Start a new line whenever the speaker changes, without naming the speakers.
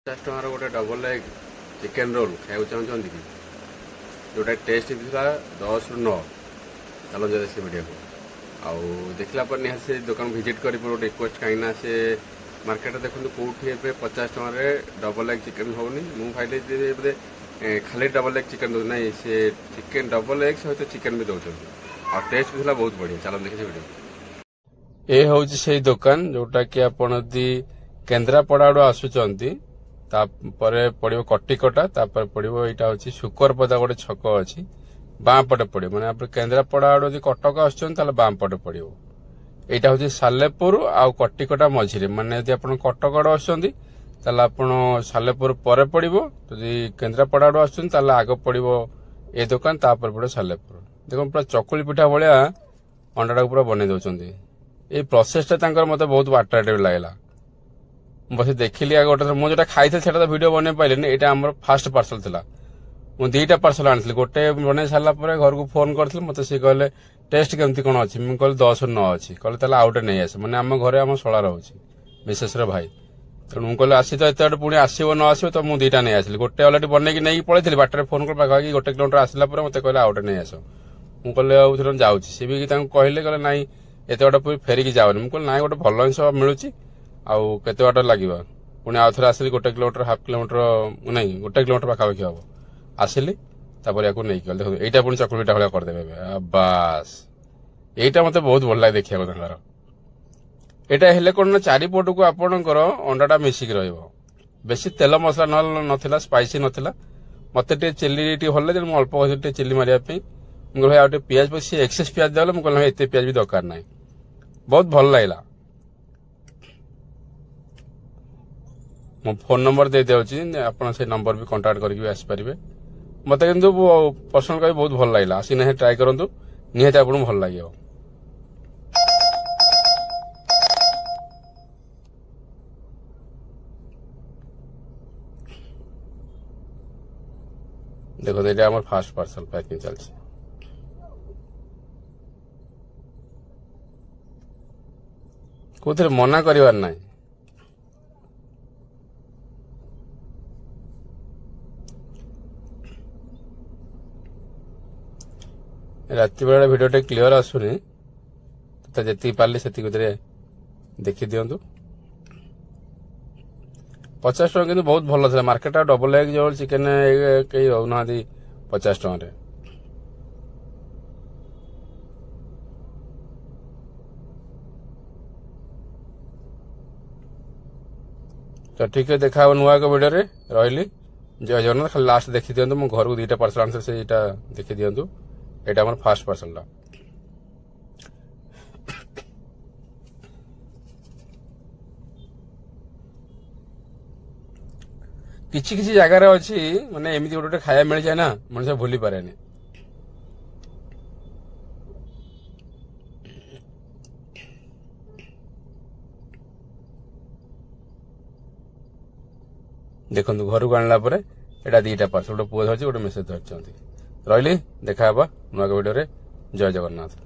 50 टकर गोटे double egg chicken role खाया चाहते कि जोटा टेस्ट भी था 10 ରୁ 9 चलो जब से वीडियो को आउ देखला पर निहार से दुकान विजिट कर रिक्वेस्ट कहीं से मार्केट देखो कौटी 50 टकर डबल एग चिकेन होनी मुझे खाई बोधे खाली डबल एग चिकेन दौर ना से चिकेन डबल एग सहित चिकेन भी दौरान आ टेस्ट भी बहुत बढ़िया चलो देखिए वीडियो। ये हूँ से दुकान जोटा कि आपड़ केन्द्रापड़ा आड़ आसुंच पड़ो कटिकटा पड़ो यहाँ हूँ शुकरपदा गोटे छक अच्छी बाँ पटे पड़ो मैंने आप केन्द्रापड़ा आड़ कटक आसुँच बाँ पटे पड़ो यहाँ हूँ सालेपुर आ कटिकटा मझिरे माने यदि आप कटक आड़ आसुँच सालेपुर पर पड़ो जदि केन्द्रापड़ा आड़ आसुँच आग पड़ो ये दुकान तापर पड़ो सालेपुर देखो पूरा चकुली पिठा भाया अंडा पूरा बन दौरान ये प्रोसेसटा मत बहुत अट्राक्टिव लगला बस देखिली गोटे मुझे खाई था वीडियो बन पारे यहाँ आम फास्ट पार्सल था मुझे दुईटा पार्सल आनी गोटे बन सारापर घर को फोन करी मत सी कहले टेस्ट केमती कौन अच्छी मुझे कहली 10 ରୁ 9 अच्छी कहले आउटे नहीं आस मैंने आम घरे आम शला रोचे मिसेस भाई तेणु मुझे कहली आसी तो एत पुणी आसो न आसो तो मुझे दुईटा नहीं आसली गोटे अलरेडी बनई नहीं पड़े बाटर फोन कर पाखी गोटे किलोमीटर आसला मत कहले आउटे नहीं आस मुझे कहले जाऊँ सी भी कहले कहले ना एत बाट फेरिकी जाओनी मुझे कहली ना गोटे भल जिन मिलूँ आउ केते बाट लगे पुणी आउ थे आसली गोटे किलोमीटर हाफ किलोमीटर नहीं गोटे किलोमीटर पाखापाखि हम आसली तापर या नहीं गल देखो यहाँ पुणी चकुलीटा भाया करदे बास यहीटा मत बहुत भल लगे देखा यहाँ हेल्ले कौन चारिपट को आपणकर अंडाटा मिसिक बेसी तेल मसला ना स्पाइसी नाला मत चिल्ली भल लगे मुझे अल्प चिल्ली मारे मुझे भाई पियाज सी एक्सेस पियाज देला मुझे एत पियाज भी दरकार ना बहुत भल लगला मो फोन नंबर दे दिया आप से नंबर भी कांटेक्ट करके आसपारे मत कि पर्सनल का बहुत भल लगला आसी ना ट्राए करूँ निहत आप भल लगे देखो ये आम फास्ट पार्सल पैकिंग चलती कौन मना कर ना राति बेला भिडियो क्लीयर आसुनी तो जी पारे से देखी दिंतु 50 टका कि बहुत भल था मार्केट डबल एग जो चिकेन कई रोना 50 टकर तो ठीक है देखा नुआ को वीडियो रही जय जगन्नाथ खाली लास्ट देखी दिंतु मो घर को 2टा पार्सल आंसर से देखी दिंतु এটা আমার ফার্স্ট পার্সেলটা কিছু কিছু জায়গায় আছে মানে এমনি গোটে খাଇବା মিলে যায় না মানুষ ভুলি পারেনি देखो घर को आनला पर एटा 2टा पार्सल गोटे पुଅ धरछि गोटे मेसेज धरछंती रही देखा नुआ वीडियो जय जगन्नाथ।